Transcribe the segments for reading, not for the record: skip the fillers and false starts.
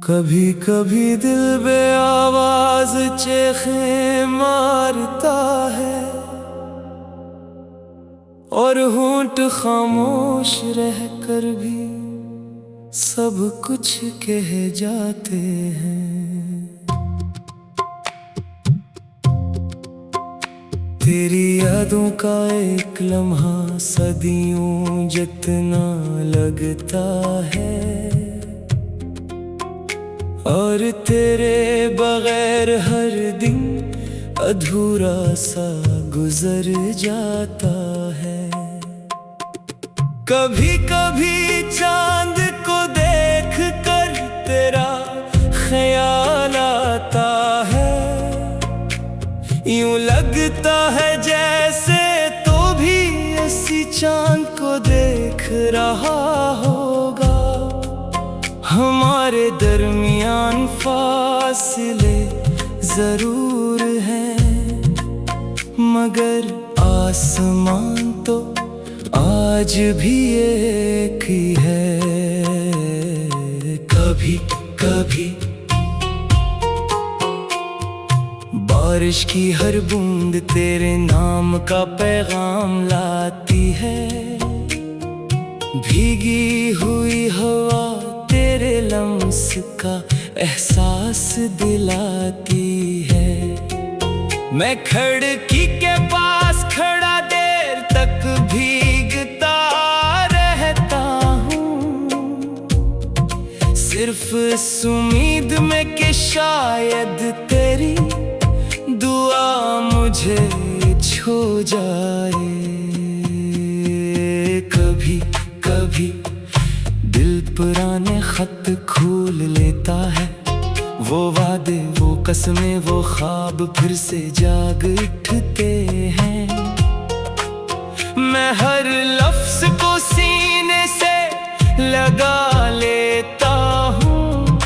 कभी कभी दिल बे आवाज चेखें मारता है और होंठ खामोश रहकर भी सब कुछ कह जाते हैं। तेरी यादों का एक लम्हा सदियों जितना लगता है और तेरे बगैर हर दिन अधूरा सा गुजर जाता है। कभी कभी चांद को देख कर तेरा ख्याल आता है, यूं लगता है जैसे तो भी इसी चांद को देख रहा होगा। हमारे दरमियान फासले जरूर हैं, मगर आसमान तो आज भी एक ही है। कभी कभी बारिश की हर बूंद तेरे नाम का पैगाम लाती है, भीगी हुई हवा तेरे लम्स का एहसास दिलाती है। मैं खिड़की के पास खड़ा देर तक भीगता रहता हूँ, सिर्फ इस उम्मीद में कि शायद तेरी दुआ मुझे छू जाए। कभी कभी दिल पुराने खत खोल लेता है, वो वादे वो कसमें वो ख्वाब फिर से जाग उठते हैं। मैं हर लफ्ज को सीने से लगा लेता हूँ,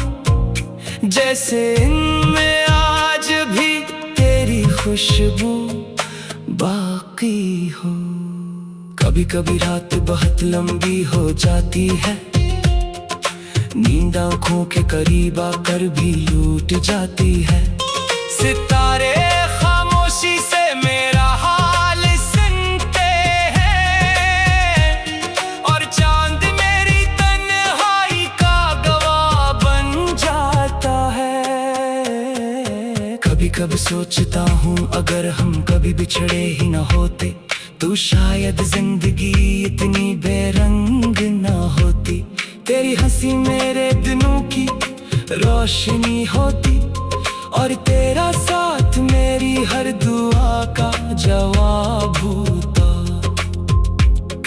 जैसे इनमें आज भी तेरी खुशबू बाकी हो। कभी कभी रात बहुत लंबी हो जाती है, नींद आँखों के करीब आकर भी लूट जाती है। सितारे खामोशी से मेरा हाल सुनते हैं और चांद मेरी तन्हाई का गवाह बन जाता है। कभी कभी सोचता हूँ अगर हम कभी बिछड़े ही न होते तो शायद जिंदगी इतनी बेरंग न होती। तेरी हंसी मेरे दिनों की रोशनी होती और तेरा साथ मेरी हर दुआ का जवाब होता।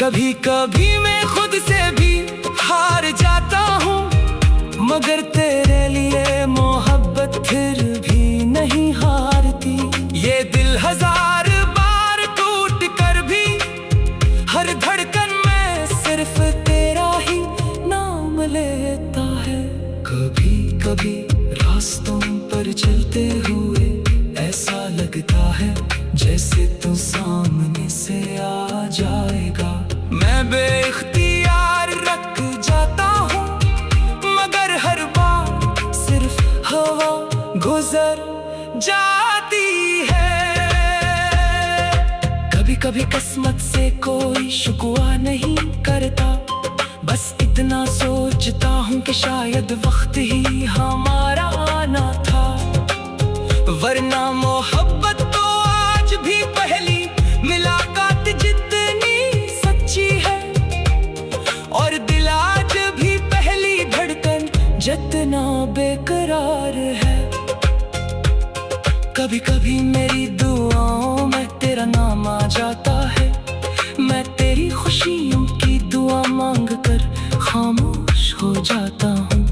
कभी कभी मैं खुद से भी हार जाता हूँ, मगर तेरे लिए मोहब्बत फिर भी नहीं हारती। ये दिल हजार बार टूट कर भी हर धड़कन में सिर्फ तेरा ही नाम लेता है। कभी कभी रास्तों पर चलते हुए ऐसा लगता है जैसे तू सामने से आ जाएगा। मैं बेइख्तियार रख जाता हूँ, मगर हर बार सिर्फ हवा गुजर जाती है। कभी कभी किस्मत से कोई शुक्वा नहीं करता, बस इतना सोचता हूँ कि शायद वक्त ही हमारा आना था। वरना मोहब्बत तो आज भी पहली मुलाकात जितनी सच्ची है और दिल आज भी पहली धड़कन जितना बेकरार है। कभी कभी मेरी दुआओं में तेरा नाम आ जाता है, मैं तेरी खुशियों की दुआ मांग कर खामोश हो जाता हूँ।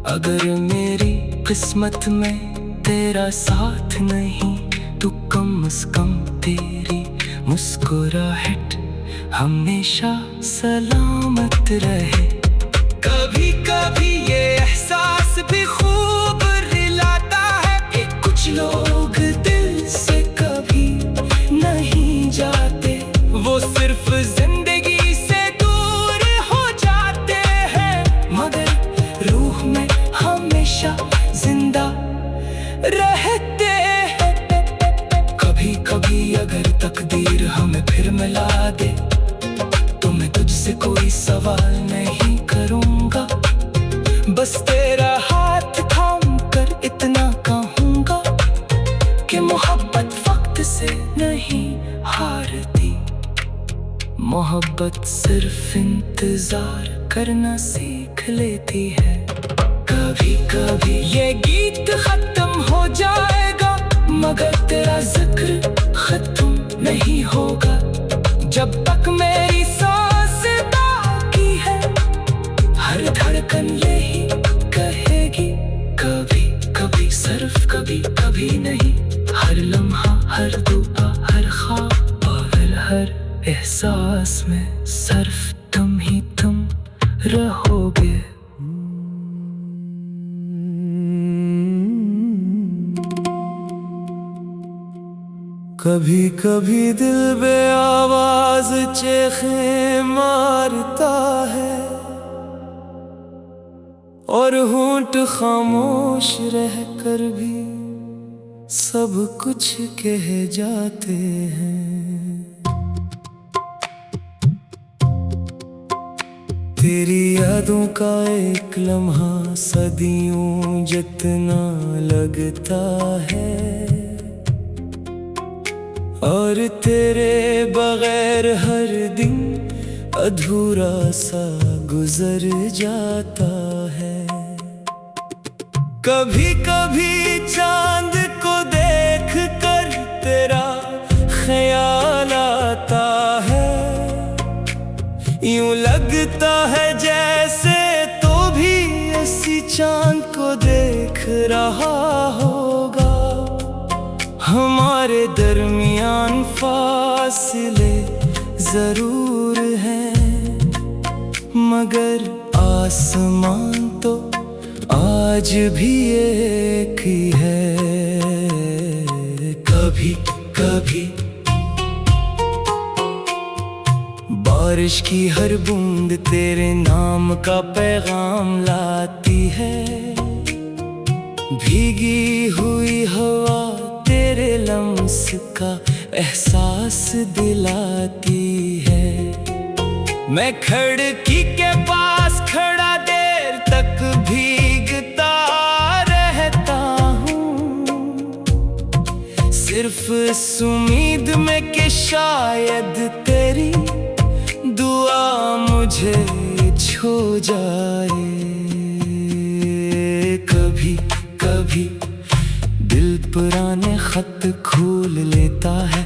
अगर मेरी किस्मत में तेरा साथ नहीं तो कम से कम तेरी मुस्कुराहट हमेशा सलामत रहे। कभी कभी ये एहसास भी खूब रिलाता है कि कुछ लोग दिल से कभी नहीं जाते। तकदीर हमें फिर मिला दे, तो मैं तुझसे कोई सवाल नहीं करूंगा। बस तेरा हाथ थाम कर इतना कहूंगा कि मोहब्बत वक्त से नहीं हारती, मोहब्बत सिर्फ इंतजार करना सीख लेती है। कभी कभी ये गीत खत्म हो जाएगा, मगर तेरा जिक्र खत्म नहीं होगा। जब तक मेरी सांस बाकी है, हर धड़कन यही कहेगी, कभी कभी सिर्फ कभी कभी नहीं। हर लम्हा, हर दुआ, हर ख्वाब और हर एहसास में सिर्फ तुम ही तुम रहोगे। कभी कभी दिल बे आवाज चेखें मारता है, और होंठ खामोश रह कर भी सब कुछ कह जाते हैं। तेरी यादों का एक लम्हा सदियों जितना लगता है, और तेरे बगैर हर दिन अधूरा सा गुजर जाता है। कभी कभी चांद को देख कर तेरा ख्याल आता है, यूं लगता है जैसे तो भी इसी चांद को देख रहा होगा। हमारे दरमियान फासले जरूर हैं, मगर आसमान तो आज भी एक ही है। कभी कभी बारिश की हर बूंद तेरे नाम का पैगाम लाती है, भीगी हुई हवा तेरे लम्स का एहसास दिलाती है। मैं खिड़की के पास खड़ा देर तक भीगता रहता हूँ, सिर्फ इस उम्मीद में कि शायद तेरी दुआ मुझे छू जाए। कभी कभी दिल पुराने खत खोल लेता है,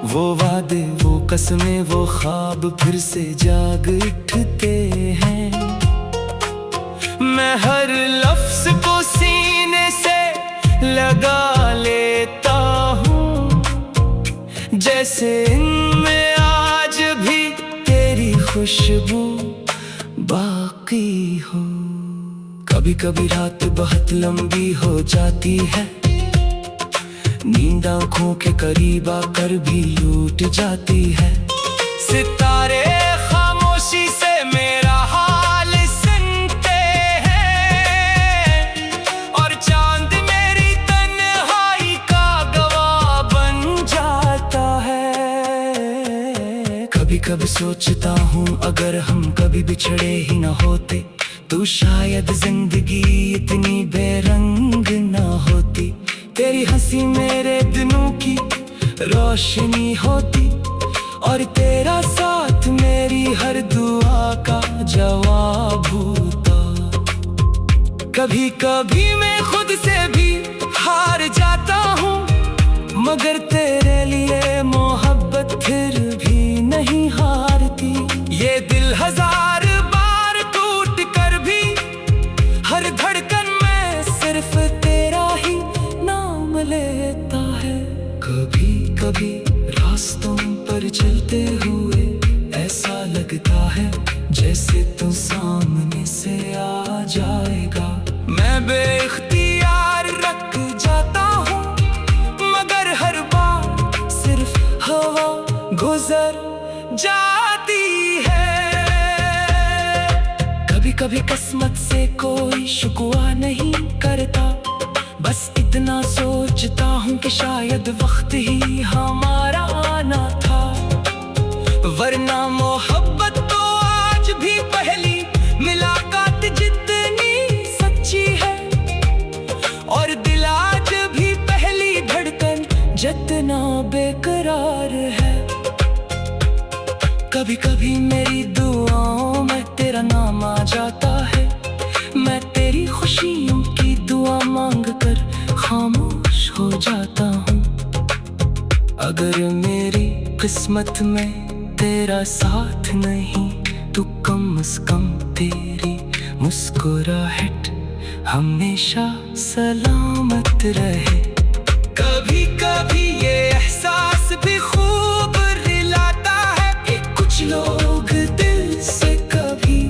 वो वादे, वो कसमें, वो ख्वाब फिर से जाग उठते हैं। मैं हर लफ्ज को सीने से लगा लेता हूँ, जैसे इनमें आज भी तेरी खुशबू बाकी हो। कभी कभी रात बहुत लंबी हो जाती है, नींद आँखों के करीब आकर भी लूट जाती है। सितारे खामोशी से मेरा हाल सुनते हैं, और चांद मेरी तन्हाई का गवाह बन जाता है। कभी कभी सोचता हूँ अगर हम कभी बिछड़े ही न होते, तो शायद जिंदगी इतनी बेरंग ना होती। तेरी हंसी मेरे दिनों की रोशनी होती, और तेरा साथ मेरी हर दुआ का जवाब होता। कभी कभी मैं खुद से भी हार जाता हूँ, मगर तेरे लिए मोहब्बत फिर भी नहीं हारती। ये दिल हजार बार टूट कर भी हर धड़कन में सिर्फ तेरा ही नाम लेता है। कभी कभी रास्तों पर चलते हुए ऐसा लगता है जैसे तू सामने से आ जाएगा। मैं बेइख्तियार रख जाता हूँ, मगर हर बार सिर्फ हवा गुजर जाती है। कभी कभी किस्मत से कोई शुक्वा नहीं करता, बस इतना सोचता हूँ कि शायद वक्त ही हमारा वरना मोहब्बत तो आज भी पहली मुलाकात जितनी सच्ची है, और दिल आज भी पहली धड़कन जितना बेकरार है। कभी कभी मेरी दुआओं में तेरा नाम आ जाता है, मैं तेरी खुशियों की दुआ मांग कर खामोश हो जाता हूँ। अगर मेरी किस्मत में तेरा साथ नहीं तो कम से कम तेरी मुस्कुराहट हमेशा सलामत रहे। कभी कभी ये एहसास भी खूब रिलाता है कि कुछ लोग दिल से कभी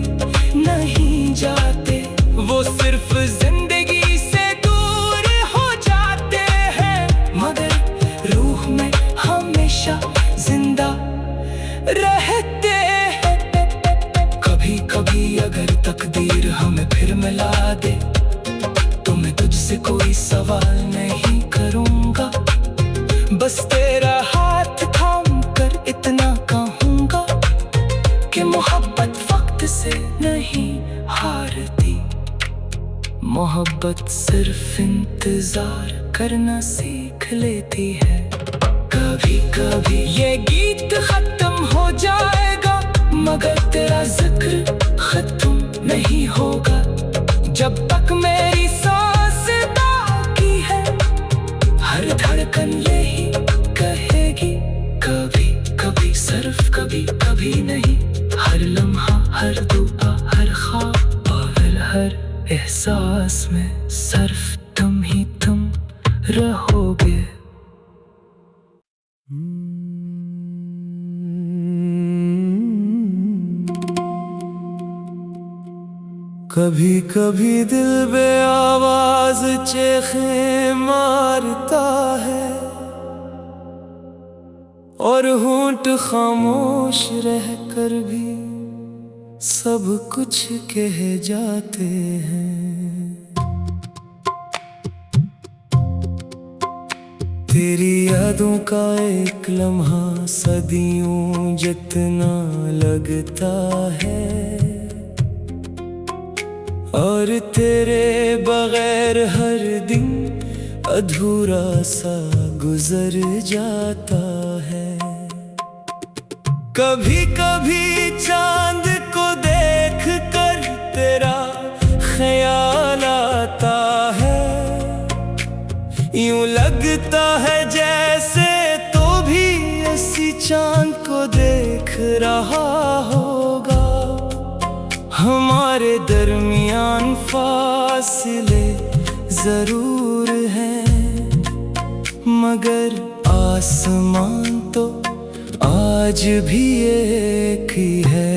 नहीं जाते, वो सिर्फ जिंदगी से दूर हो जाते हैं, मगर रूह में हमेशा जिंदा रहते हैं। कभी कभी अगर तकदीर हमें फिर मिला दे तो मैं तुझसे कोई सवाल नहीं करूंगा, बस तेरा हाथ थाम कर इतना कहूंगा कि मोहब्बत वक्त से नहीं हारती, मोहब्बत सिर्फ इंतजार करना सीख लेती है। कभी कभी ये गीत खत्म हो जाएगा मगर तेरा जिक्र खत्म नहीं होगा, जब तक मेरी सांस बाकी है हर धड़कन यही कहेगी कभी कभी, सिर्फ कभी कभी नहीं, हर लम्हा हर दुआ हर ख्वाब और हर एहसास में सिर्फ तुम ही तुम रहोगे। कभी कभी दिल बे आवाज चेखें मारता है और होंठ खामोश रहकर भी सब कुछ कह जाते हैं। तेरी यादों का एक लम्हा सदियों जितना लगता है, और तेरे बगैर हर दिन अधूरा सा गुजर जाता है। कभी कभी चांद को देख कर तेरा ख्याल आता है, यूं लगता है जैसे तो भी इसी चांद को देख रहा होगा। हमारे दरमियान फासले जरूर हैं मगर आसमान तो आज भी एक ही है।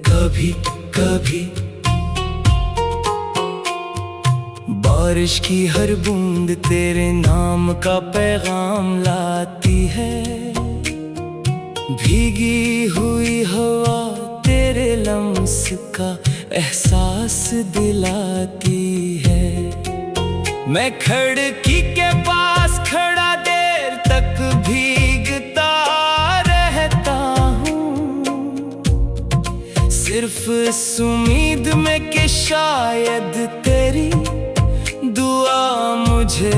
कभी कभी बारिश की हर बूंद तेरे नाम का पैगाम लाती है, भीगी हुई हवा तेरे लम्स का एहसास दिलाती है। मैं खिड़की के पास खड़ा देर तक भीगता रहता हूँ, सिर्फ इस उम्मीद में कि शायद तेरी दुआ मुझे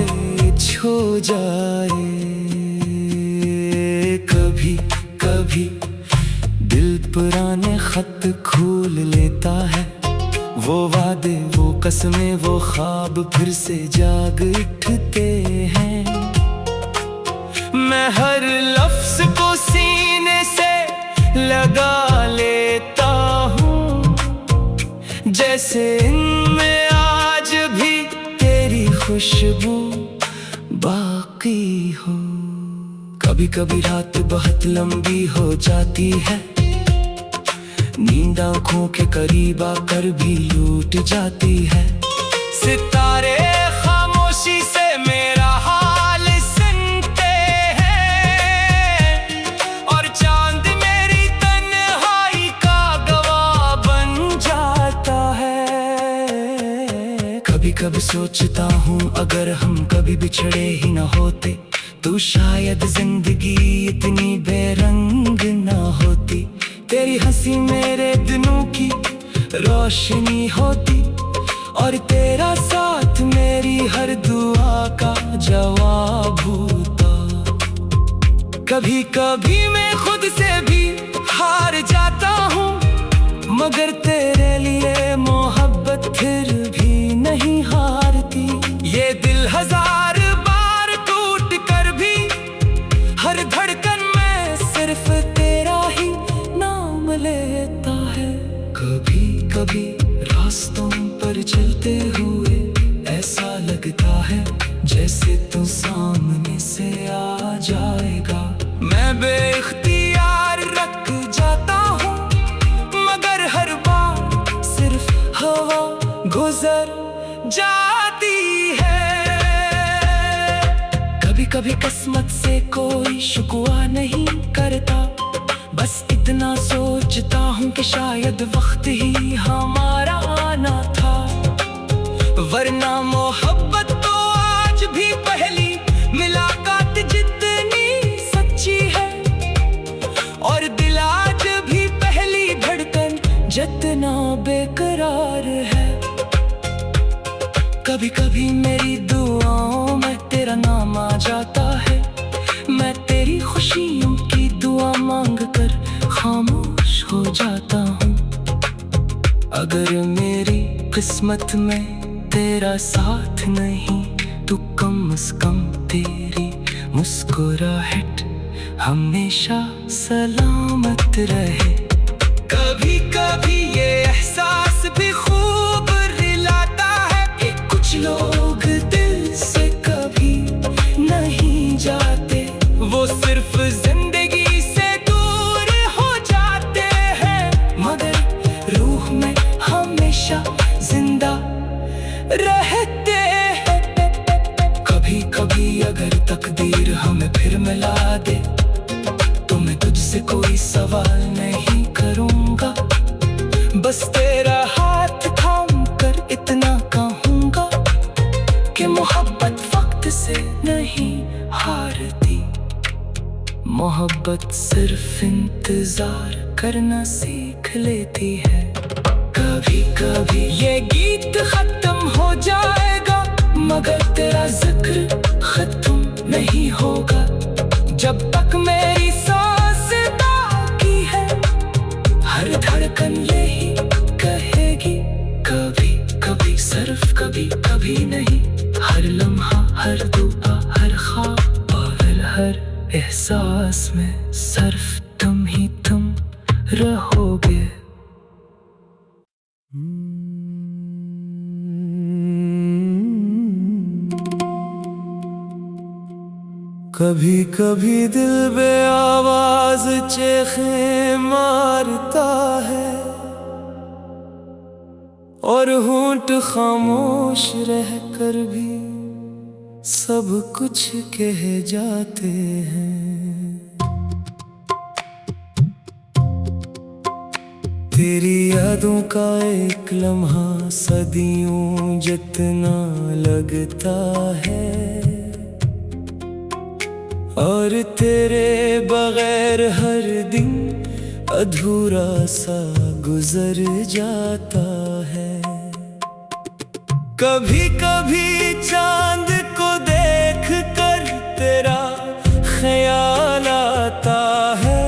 छू जाए। कभी कभी दिल पुराने खत खोल लेता है, वो वादे वो कसमें वो ख्वाब फिर से जाग उठते हैं। मैं हर लफ्ज को सीने से लगा लेता हूँ, जैसे इनमें आज भी तेरी खुशबू बाकी हो। कभी कभी रात बहुत लंबी हो जाती है, नींद आँखों के करीब आकर भी लूट जाती है। सितारे खामोशी से मेरा हाल सुनते हैं, और चांद मेरी तन्हाई का गवाह बन जाता है। कभी कभी सोचता हूँ अगर हम कभी बिछड़े ही न होते तो शायद जिंदगी इतनी बेरंग सी मेरे दिनों की रोशनी होती, और तेरा साथ मेरी हर दुआ का जवाब होता। कभी कभी मैं खुद से भी हार जाता हूँ, मगर तेरे लिए मोहब्बत फिर भी नहीं हारती। ये दिल हजार बार टूट कर भी हर धड़कन में सिर्फ तेरा ही नाम लेता है। कभी कभी रास्तों पर चलते हुए ऐसा लगता है जैसे तू सामने से आ जाएगा। मैं बेइख्तियार रख जाता हूँ, मगर हर बार सिर्फ हवा गुजर जाती है। कभी कभी किस्मत से कोई शुक्वा नहीं करता, बस इतना सोचता हूँ कि शायद वक्त ही हमारा आना था। वरना मोहब्बत तो आज भी पहली मुलाकात जितनी सच्ची है, और दिल आज भी पहली धड़कन जितना बेकरार है। कभी कभी मेरी दुआओं में तेरा नाम आ जाता है, मैं तेरी खुशियों की दुआ मांग कर खामोश हो जाता हूँ। अगर मेरी किस्मत में तेरा साथ नहीं, तो कम से कम तेरी मुस्कुराहट हमेशा सलामत रहे। कभी कभी ये एहसास भी खूब रिलाता है कि कुछ लोग दिल से कभी नहीं जाते, वो सिर्फ जिंदगी से दूर हो जाते हैं, मगर रूह में हमेशा जिंदा रहते हैं। कभी कभी अगर तकदीर हमें फिर मिला दे, तो मैं तुझसे कोई सवाल नहीं करूँगा, बस तेरा हाथ थाम कर इतना कहूँगा कि मोहब्बत वक्त से नहीं हारती। मोहब्बत सिर्फ इंतजार करना सीख लेती है। कभी कभी ये गीत खत्म हो जाएगा, मगर तेरा जिक्र खत्म नहीं होगा। जब तक मेरी सांस बाकी है, हर धड़कन यही कहेगी कभी कभी, सिर्फ कभी कभी नहीं। हर लम्हा, हर दुआ, हर ख्वाब और हर एहसास में सिर्फ तुम ही तुम रहोगे। कभी कभी दिल बे आवाज चेखें मारता है, और होंठ खामोश रह कर भी सब कुछ कह जाते हैं। तेरी यादों का एक लम्हा सदियों जितना लगता है, और तेरे बगैर हर दिन अधूरा सा गुजर जाता है। कभी कभी चांद को देख कर तेरा ख्याल आता है,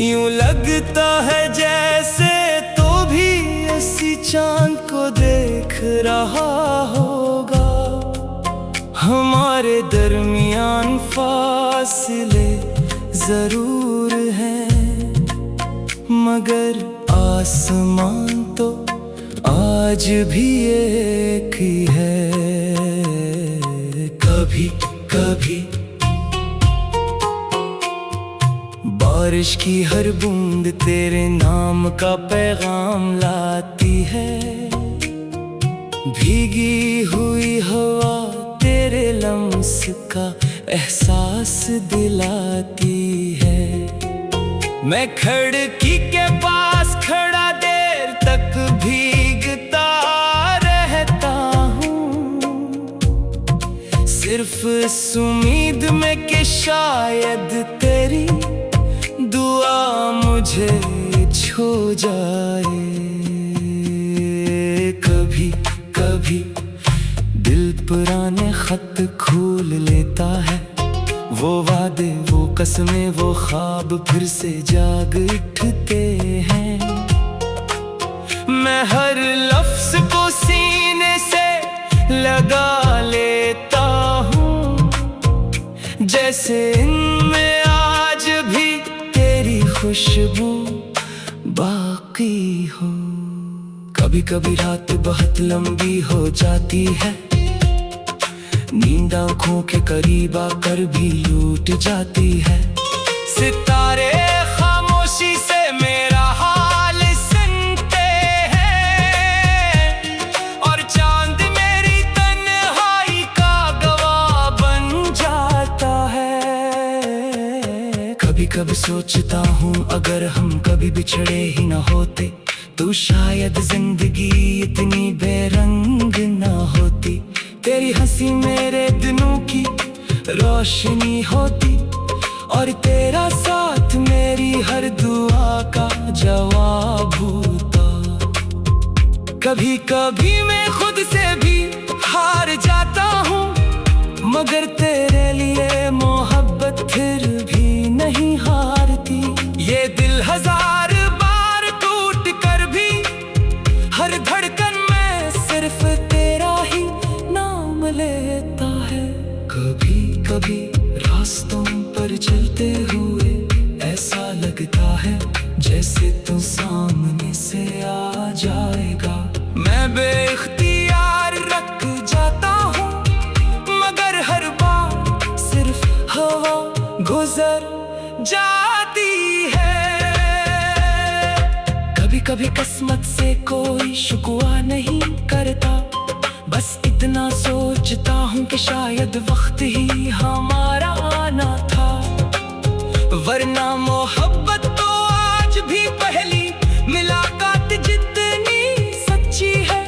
यूं लगता है जैसे तो भी इसी चांद को देख रहा होगा। हमारे दरमियान फासले जरूर हैं, मगर आसमान तो आज भी एक ही है। कभी कभी बारिश की हर बूंद तेरे नाम का पैगाम लाती है, भीगी हुई हवा तेरे लम्स का एहसास दिलाती है। मैं खिड़की के पास खड़ा देर तक भीगता रहता हूँ, सिर्फ इस उम्मीद में कि शायद तेरी दुआ मुझे जाए। कभी कभी दिल पुराने खत खोल लेता है, वो वादे वो कसमें वो ख्वाब फिर से जाग उठते हैं। मैं हर लफ्ज को सीने से लगा लेता हूँ, जैसे इनमें आज भी तेरी खुशबू बाकी हो। कभी कभी रात बहुत लंबी हो जाती है, नींद आँखों के करीब आकर भी लूट जाती है। सितारे खामोशी से मेरा हाल सुनते हैं, और चांद मेरी तन्हाई का गवाह बन जाता है। कभी कभी सोचता हूँ अगर हम कभी बिछड़े ही न होते, तो शायद जिंदगी इतनी बेरंग न होती। तेरी हंसी मेरे दिनों की रोशनी होती, और तेरा साथ मेरी हर दुआ का जवाब होता। कभी कभी मैं खुद से भी हार जाता हूँ, मगर तेरे लिए मोहब्बत फिर भी नहीं हारती। ये दिल हजार बार टूट कर भी हर धड़कन में सिर्फ तेरा ही नाम लेता है। कभी कभी रास्तों पर चलते हुए ऐसा लगता है जैसे तू सामने से आ जाएगा। मैं बेइख्तियार रख जाता हूँ, मगर हर बार सिर्फ हवा गुजर जाती है। कभी कभी किस्मत से कोई शुक्वा नहीं करता, बस इतना सोचता हूँ कि शायद वक्त ही हमारा आना था। वरना मोहब्बत तो आज भी पहली मुलाकात जितनी सच्ची है,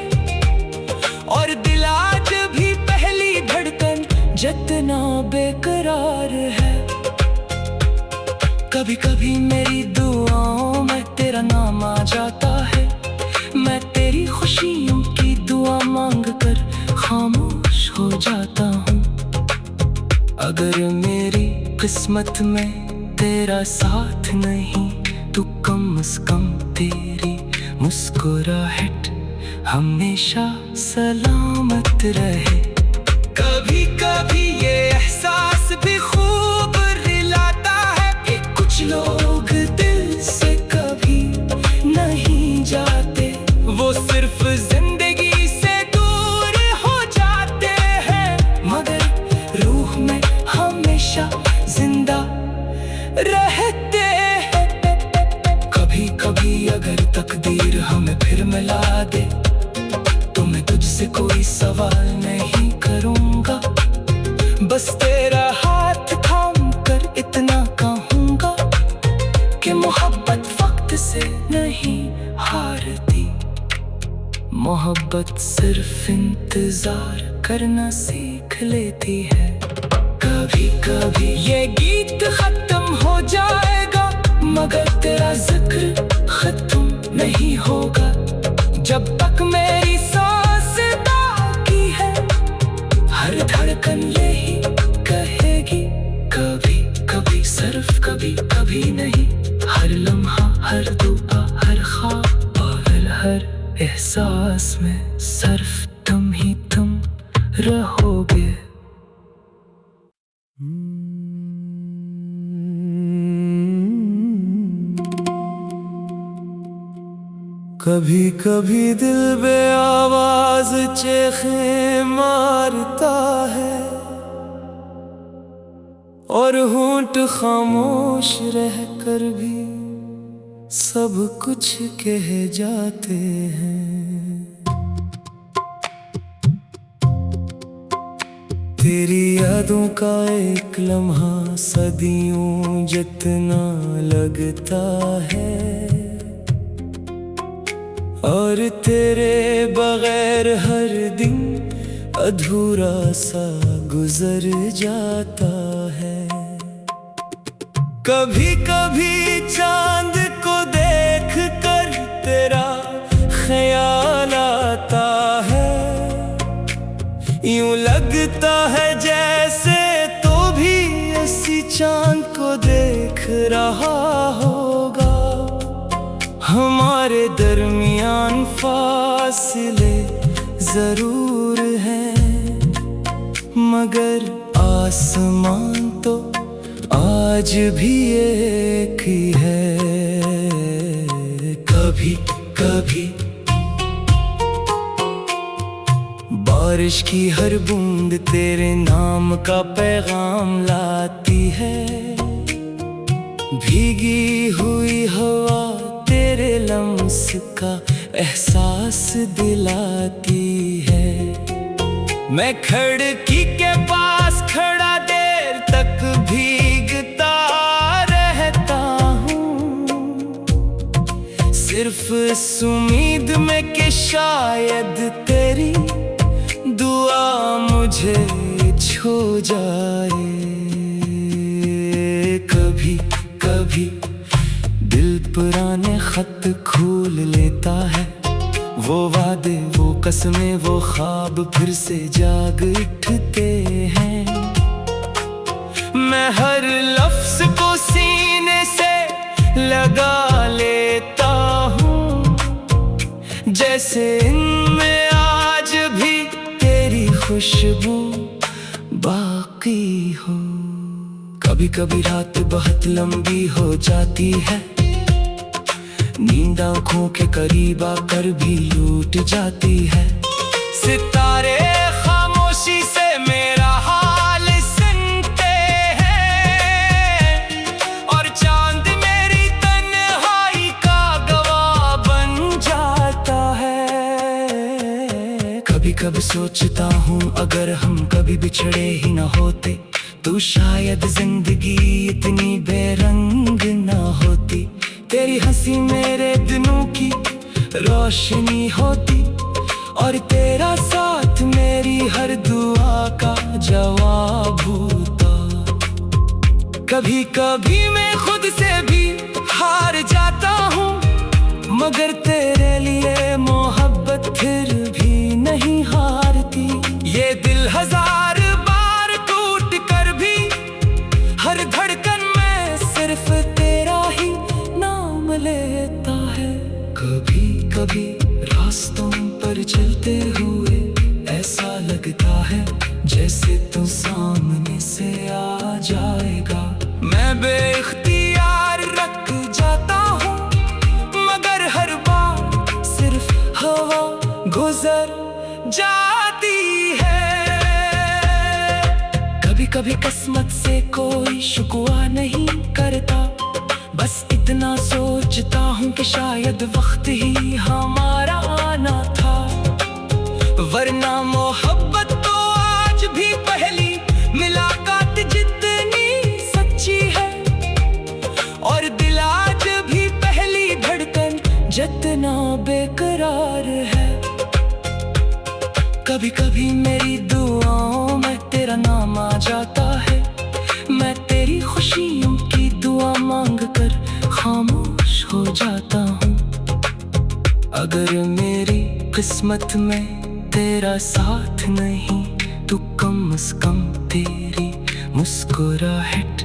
और दिल आज भी पहली धड़कन जितना बेकरार है। कभी कभी मेरी दुआओं में तेरा नाम आ जाता है, मैं तेरी खुशियों की दुआ मांग कर खामोश हो जाता हूँ। अगर मेरी किस्मत में तेरा साथ नहीं, तो कम से कम तेरी मुस्कुराहट हमेशा सलामत रहे। कभी कभी ये एहसास भी खूब रिलाता है कि कुछ लोग दिल से कभी नहीं जाते, वो सिर्फ जिंदगी से दूर हो जाते हैं, मगर रूह में हमेशा जिंदा रहते हैं। कभी कभी अगर तकदीर हमें फिर मिला दे, तो मैं तुझसे कोई सवाल नहीं करूँगा, बस तेरा हाथ थाम कर इतना कहूँगा कि मोहब्बत वक्त से नहीं हारती। मोहब्बत सिर्फ इंतजार करना सीख लेती है। कभी कभी ये गीत खत्म हो जाएगा, मगर तेरा जिक्र खत्म नहीं होगा। जब तक मेरी सांस बाकी है, हर धड़कन यही कहेगी कभी कभी, सिर्फ कभी कभी नहीं। हर लम्हा हर दुआ हर ख्वाब और हर एहसास में सिर्फ तुम ही तुम रहोगे। कभी कभी दिल बे आवाज चेखें मारता है, और होंठ खामोश रह कर भी सब कुछ कह जाते हैं। तेरी यादों का एक लम्हा सदियों जितना लगता है, और तेरे बगैर हर दिन अधूरा सा गुजर जाता है। कभी कभी चांद को देख कर चांद को देख रहा होगा। हमारे दरमियान फासले जरूर हैं, मगर आसमान तो आज भी एक ही है। कभी कभी बारिश की हर बूंद तेरे नाम का पैगाम लाती है। भीगी हुई हवा तेरे लम्स का एहसास दिलाती है। मैं खिड़की के पास खड़ा देर तक भीगता रहता हूँ, सिर्फ इस उम्मीद में कि शायद तेरी दुआ मुझे छू जाए। कभी कभी दिल पुराने खत खोल लेता है, वो वादे वो कसमें वो ख्वाब फिर से जाग उठते हैं। मैं हर लफ्ज को सीने से लगा लेता हूँ, जैसे इनमें आज भी तेरी खुशबू बाकी हो। कभी कभी रात बहुत लंबी हो जाती है, नींद आँखों के करीब आकर भी लूट जाती है। सितारे खामोशी से मेरा हाल सुनते हैं, और चांद मेरी तन्हाई का गवाह बन जाता है। कभी कभी सोचता हूँ अगर हम कभी बिछड़े ही न होते तो शायद जिंदगी इतनी बेरंग न होती। तेरी हंसी मेरे दिनों की रोशनी होती, और तेरा साथ मेरी हर दुआ का जवाब होता। कभी कभी मैं खुद से भी हार जाता हूँ, मगर तेरे लिए मोहब्बत फिर भी नहीं हारती। ये दिल हजार बार टूट कर भी हर धड़कन में सिर्फ तेरा ही नाम लेता है। कभी कभी रास्तों पर चलते हुए ऐसा लगता है जैसे तू सामने से आ जाएगा। मैं बेइख्तियार रख जाता हूँ, मगर हर बार सिर्फ हवा गुजर जाती है। कभी कभी किस्मत से कोई शुक्वा नहीं करता, बस इतना सोचता हूँ कि शायद वक्त ही हमारा आना था। वरना मोहब्बत तो आज भी पहली मुलाकात जितनी सच्ची है, और दिल आज भी पहली धड़कन जितना बेकरार है। कभी कभी मेरी दुआओं में तेरा नाम आ जाता है, मैं तेरी खुशियों की दुआ मांग कर खामोश हो जाता हूँ। अगर मेरी किस्मत में तेरा साथ नहीं तो कम से कम तेरी मुस्कुराहट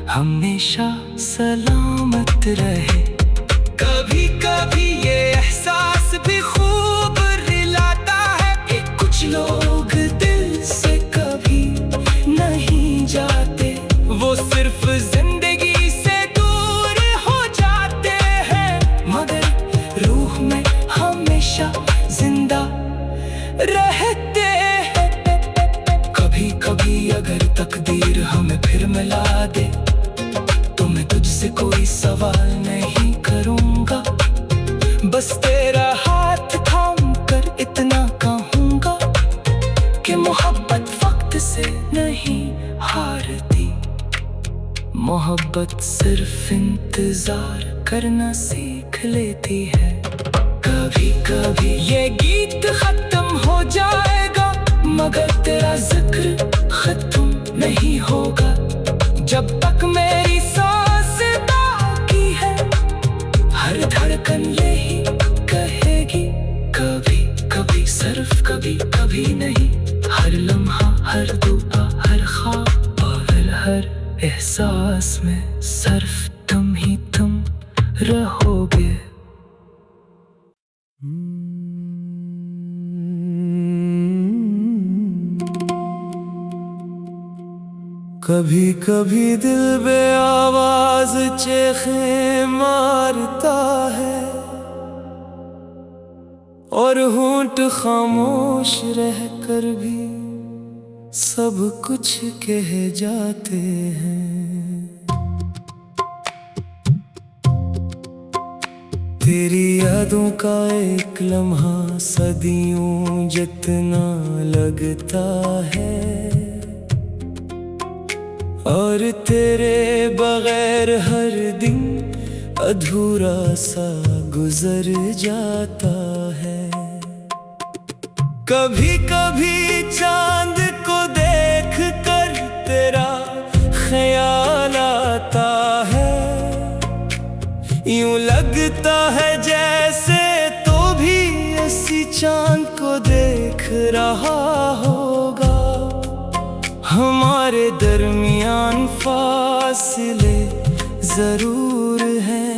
हमेशा सलामत रहे। कभी कभी ये एहसास भी खूब रिलाता है कि कुछ लोग दिल से कभी नहीं जाते, वो सिर्फ जिंदगी से दूर हो जाते हैं, मगर रूह में हमेशा जिंदा रहते हैं। कभी कभी अगर तकदीर हमें फिर मिला दे तो मैं तुझसे कोई सवाल नहीं करूंगा, बस तेरा हाथ थाम कर इतना कहूंगा कि मोहब्बत वक्त से नहीं हारती। मोहब्बत सिर्फ इंतजार करना सीख लेती है। कभी कभी ये गीत खत्म हो जाएगा, मगर तेरा जिक्र खत्म नहीं होगा। जब तक मेरी सांस बाकी है, हर धड़कन यही कहेगी कभी कभी, सिर्फ कभी कभी नहीं। हर लम्हा, हर दुआ, हर ख्वाब और हर एहसास एहसास में सिर्फ तुम ही तुम रहोगे। कभी कभी दिल बेआवाज चेखें मारता है और होंठ खामोश रहकर भी सब कुछ कह जाते हैं। तेरी यादों का एक लम्हा सदियों जितना लगता है और तेरे बगैर हर दिन अधूरा सा गुजर जाता है। कभी कभी चांद को देख कर तेरा ख्याल आता है, यूं लगता है जैसे तो भी इसी चांद को देख रहा होगा। हमारे दरमियान फासले जरूर हैं,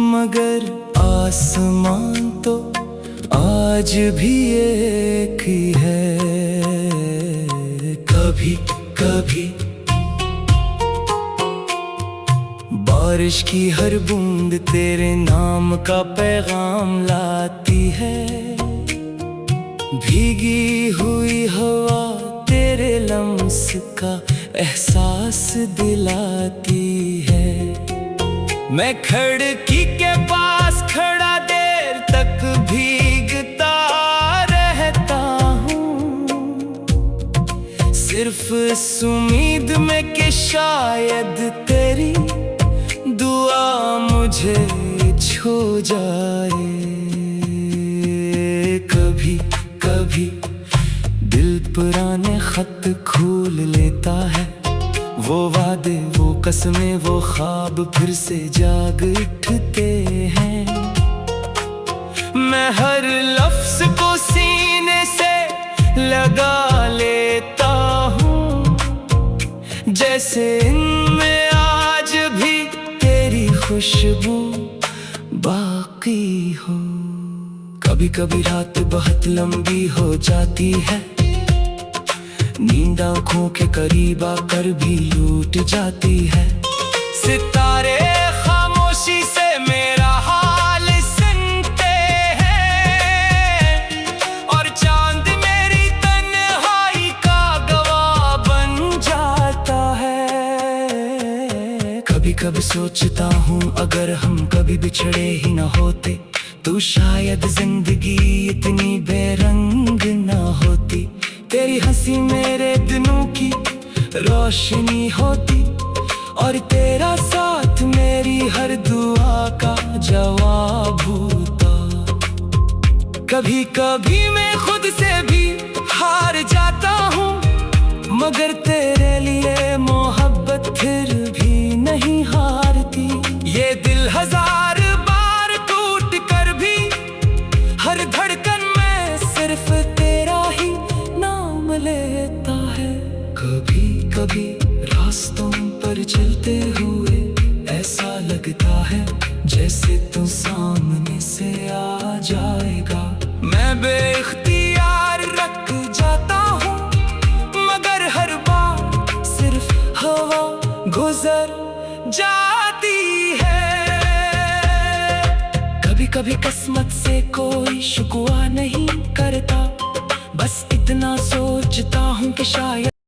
मगर आसमान तो आज भी एक ही है। कभी कभी बारिश की हर बूंद तेरे नाम का पैगाम लाती है, भीगी हुई हवा तेरे लम्स का एहसास दिलाती है। मैं खिड़की के पास खड़ा देर तक भीगता रहता हूँ, सिर्फ इस उम्मीद में कि शायद तेरी दुआ मुझे छू जाए। कभी कभी दिल पुराने खत खोल लेता है, वो वादे वो कसमें वो ख्वाब फिर से जाग उठते हैं। मैं हर लफ्ज को सीने से लगा लेता हूँ, जैसे इनमें आज भी तेरी खुशबू बाकी हो। कभी कभी रात बहुत लंबी हो जाती है, नींद आँखों के करीब आकर भी लूट जाती है। सितारे खामोशी से मेरा हाल सुनते हैं और चांद मेरी तन्हाई का गवाह बन जाता है। कभी कभी सोचता हूँ अगर हम कभी बिछड़े ही न होते तो शायद जिंदगी इतनी बेरंग न होती। तेरी हंसी मेरे दिनों की रोशनी होती और तेरा साथ मेरी हर दुआ का जवाब होता। कभी कभी मैं खुद से भी हार जाता हूँ, मगर तेरे लिए मोहब्बत फिर भी नहीं हारती। ये दिल हजार बार टूट कर भी हर धड़कन में सिर्फ तेरा ही नाम लेता है। कभी कभी रास्तों पर चलते हुए ऐसा लगता है जैसे तू सामने से आ जाएगा। मैं बेइख्तियार रख जाता हूँ, मगर हर बार सिर्फ हवा गुजर जाती है। कभी कभी किस्मत से कोई शुक्वा नहीं करता, बस इतना सोचता हूँ कि शायद